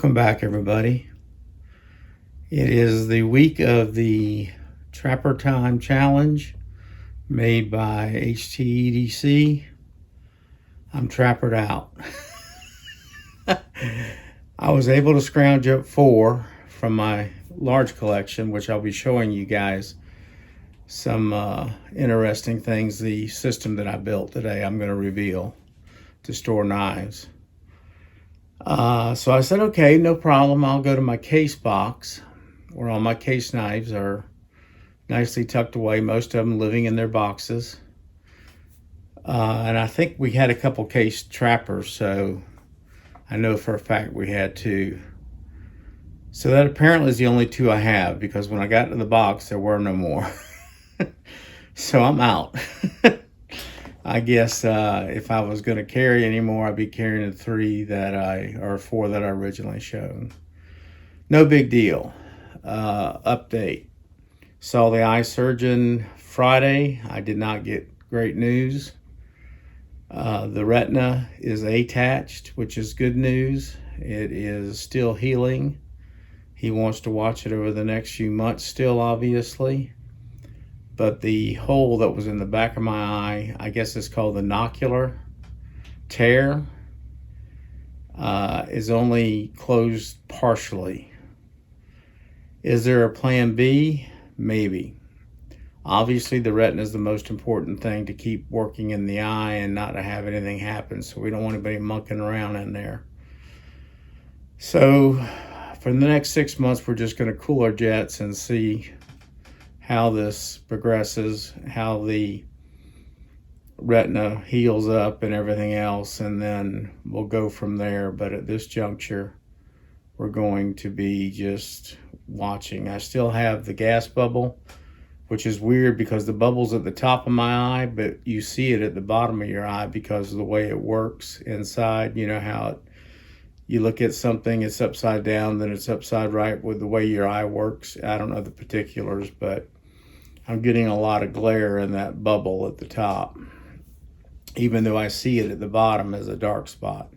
Welcome back, everybody. It is the week of the Trapper Time Challenge made by HT EDC. I'm trappered out. I was able to scrounge up 4 from my large collection, which I'll be showing you guys some interesting things. The system that I built today, I'm going to reveal to store knives. So I said, okay, no problem. I'll go to my case box where all my case knives are nicely tucked away, most of them living in their boxes. And I think we had a couple case trappers, so I know for a fact we had 2. So that apparently is the only 2 I have, because when I got to the box, there were no more. So I'm out. I guess if I was going to carry any more, I'd be carrying the 4 that I originally showed. No big deal. Update. Saw the eye surgeon Friday. I did not get great news. The retina is attached, which is good news. It is still healing. He wants to watch it over the next few months still, obviously. But the hole that was in the back of my eye, I guess it's called the nocular tear, is only closed partially. Is there a plan B? Maybe. Obviously, the retina is the most important thing to keep working in the eye and not to have anything happen, so we don't want anybody monkeying around in there. So for the next 6 months, we're just going to cool our jets and see how this progresses, how the retina heals up and everything else, and then we'll go from there. But at this juncture, we're going to be just watching. I still have the gas bubble, which is weird because the bubble's at the top of my eye, but you see it at the bottom of your eye because of the way it works inside. You know how you look at something, it's upside down, then it's upside right with the way your eye works. I don't know the particulars, but I'm getting a lot of glare in that bubble at the top, even though I see it at the bottom as a dark spot.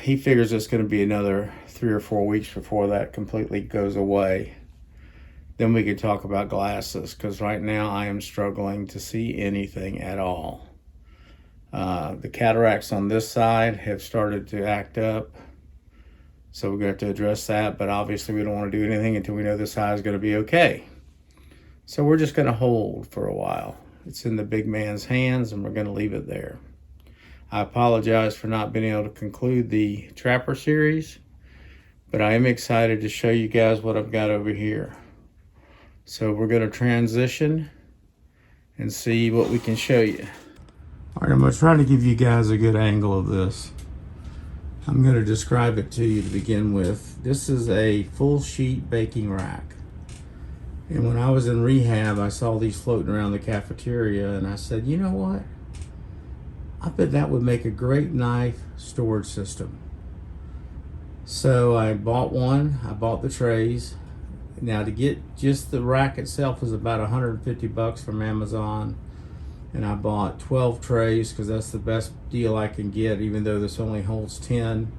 He figures it's going to be another 3 or 4 weeks before that completely goes away. Then we can talk about glasses, because right now I am struggling to see anything at all. The cataracts on this side have started to act up, so we're going to have to address that, but obviously we don't want to do anything until we know this eye is going to be okay. So we're just going to hold for a while. It's in the big man's hands, and we're going to leave it there. I apologize for not being able to conclude the Trapper series, but I am excited to show you guys what I've got over here. So we're going to transition and see what we can show you. All right, I'm going to try to give you guys a good angle of this. I'm going to describe it to you to begin with. This is a full sheet baking rack. And when I was in rehab, I saw these floating around the cafeteria, and I said, you know what? I bet that would make a great knife storage system. So I bought one. I bought the trays. Now, to get just the rack itself was about 150 bucks from Amazon. And I bought 12 trays because that's the best deal I can get, even though this only holds 10.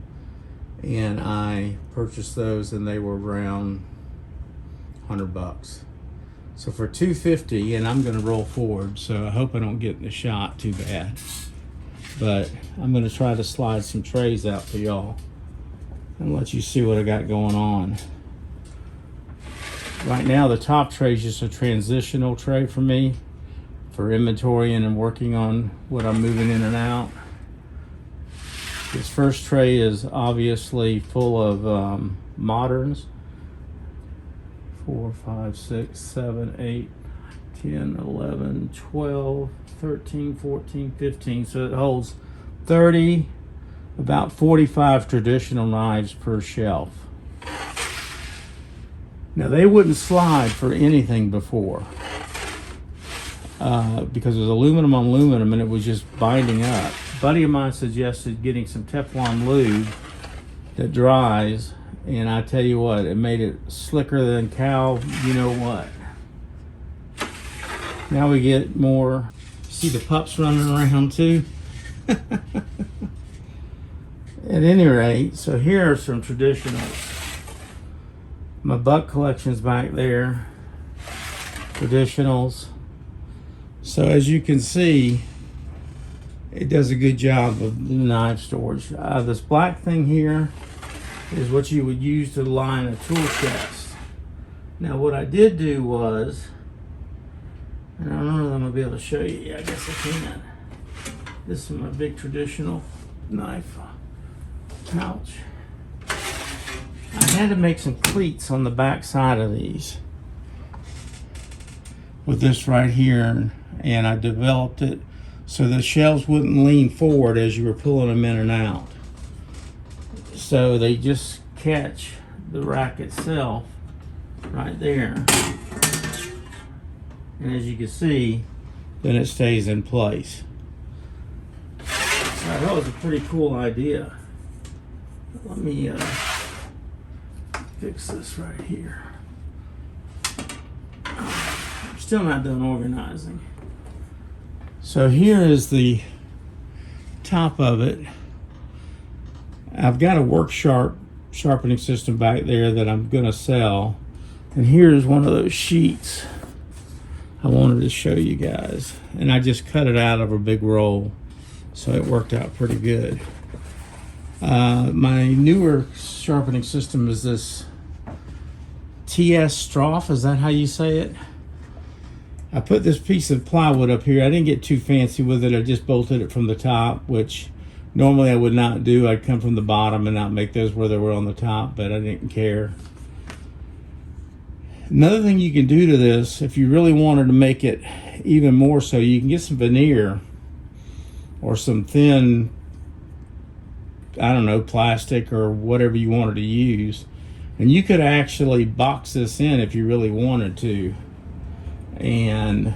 And I purchased those, and they were around 100 bucks. So for $250, and I'm going to roll forward, so I hope I don't get in the shot too bad. But I'm going to try to slide some trays out for y'all and let you see what I got going on. Right now, the top tray is just a transitional tray for me for inventorying and working on what I'm moving in and out. This first tray is obviously full of moderns. 4, 5, 6, 7, 8, 10, 11, 12, 13, 14, 15. So it holds 30, about 45 traditional knives per shelf. Now, they wouldn't slide for anything before because it was aluminum on aluminum and it was just binding up. A buddy of mine suggested getting some Teflon lube that dries, and I tell you what, it made it slicker than cow, you know what. Now we get more. See the pups running around too? At any rate, so here are some traditionals. My buck collection's back there. Traditionals. So as you can see, it does a good job of the knife storage. This black thing here is what you would use to line a tool chest. Now what I did do was, and I don't know if I'm gonna be able to show you. Yeah, I guess I can. This is my big traditional knife pouch. I had to make some cleats on the back side of these with this right here, and I developed it so the shelves wouldn't lean forward as you were pulling them in and out. So they just catch the rack itself right there. And as you can see, then it stays in place. So that was a pretty cool idea. Let me fix this right here. I'm still not done organizing. So here is the top of it. I've got a work sharpening system back there that I'm gonna sell. And here's one of those sheets I wanted to show you guys. And I just cut it out of a big roll, so it worked out pretty good. My newer sharpening system is this TS Stroff, is that how you say it? I put this piece of plywood up here. I didn't get too fancy with it. I just bolted it from the top, which normally I would not do. I'd come from the bottom and not make those where they were on the top, but I didn't care. Another thing you can do to this, if you really wanted to make it even more so, you can get some veneer or some thin, I don't know, plastic or whatever you wanted to use. And you could actually box this in if you really wanted to. And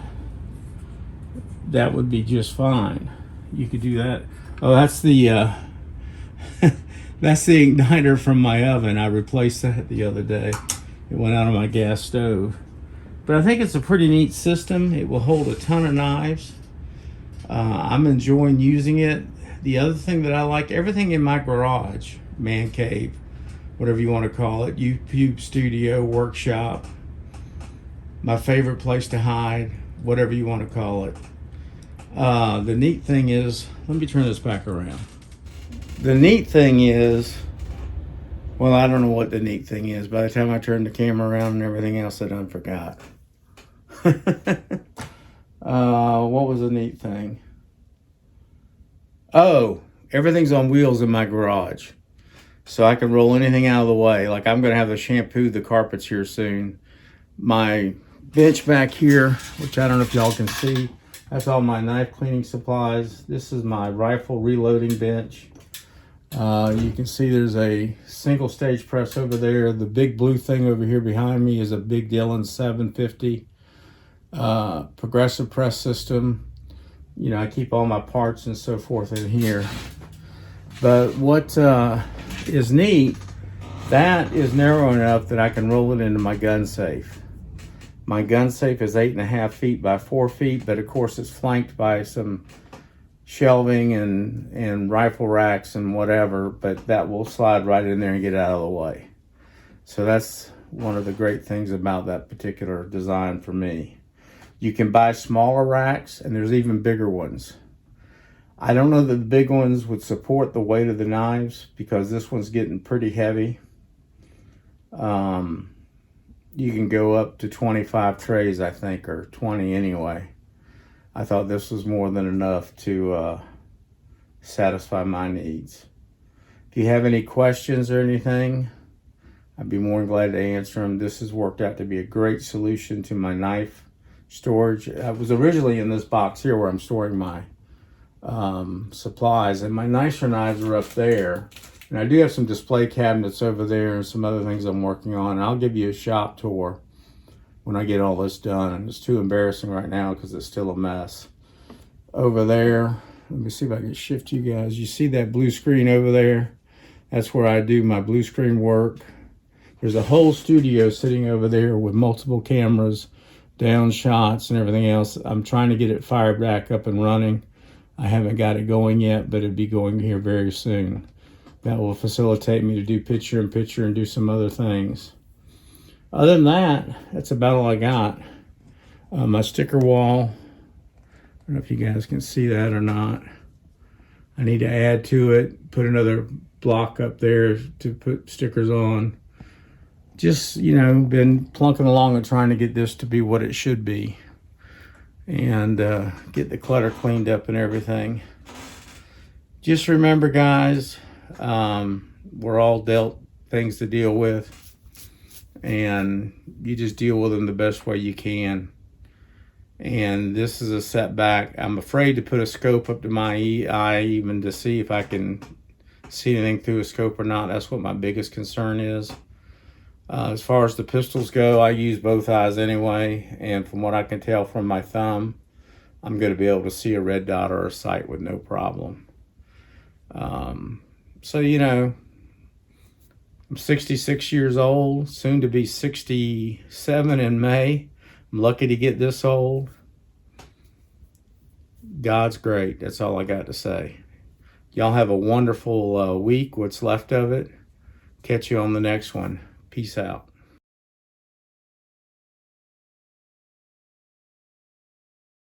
that would be just fine. You could do that. Oh, that's the that's the igniter from my oven. I replaced that the other day. It went out of my gas stove. But I think it's a pretty neat system. It will hold a ton of knives. I'm enjoying using it. The other thing that I like, everything in my garage, man cave, whatever you want to call it, YouTube studio, workshop, my favorite place to hide, whatever you want to call it. The neat thing is, let me turn this back around. The neat thing is, well, I don't know what the neat thing is. By the time I turn the camera around and everything else, I done forgot. What was the neat thing? Oh, everything's on wheels in my garage. So I can roll anything out of the way. Like I'm gonna have to shampoo the carpets here soon. My bench back here, which I don't know if y'all can see, that's all my knife cleaning supplies. This is my rifle reloading bench. You can see there's a single stage press over there. The big blue thing over here behind me is a big Dillon 750 progressive press system. You know, I keep all my parts and so forth in here. But what is neat, that is narrow enough that I can roll it into my gun safe. My gun safe is 8.5 feet by 4 feet, but of course it's flanked by some shelving and rifle racks and whatever, but that will slide right in there and get out of the way. So that's one of the great things about that particular design for me. You can buy smaller racks, and there's even bigger ones. I don't know that the big ones would support the weight of the knives because this one's getting pretty heavy. You can go up to 25 trays, I think, or 20 anyway. I thought this was more than enough to satisfy my needs. If you have any questions or anything, I'd be more than glad to answer them. This has worked out to be a great solution to my knife storage. I was originally in this box here where I'm storing my supplies, and my nicer knives are up there. And I do have some display cabinets over there and some other things I'm working on. I'll give you a shop tour when I get all this done. And it's too embarrassing right now because it's still a mess. Over there, let me see if I can shift you guys. You see that blue screen over there? That's where I do my blue screen work. There's a whole studio sitting over there with multiple cameras, down shots and everything else. I'm trying to get it fired back up and running. I haven't got it going yet, but it'll be going here very soon. that will facilitate me to do picture-in-picture and do some other things. Other than that, that's about all I got. My sticker wall, I don't know if you guys can see that or not. I need to add to it, put another block up there to put stickers on. Just, you know, been plunking along and trying to get this to be what it should be. And get the clutter cleaned up and everything. Just remember, guys, we're all dealt things to deal with, and you just deal with them the best way you can. And this is a setback. I'm afraid to put a scope up to my eye even to see if I can see anything through a scope or not. That's what my biggest concern is. As far as the pistols go, I use both eyes anyway, and from what I can tell from my thumb, I'm going to be able to see a red dot or a sight with no problem. So, you know, I'm 66 years old, soon to be 67 in May. I'm lucky to get this old. God's great. That's all I got to say. Y'all have a wonderful week, what's left of it. Catch you on the next one. Peace out.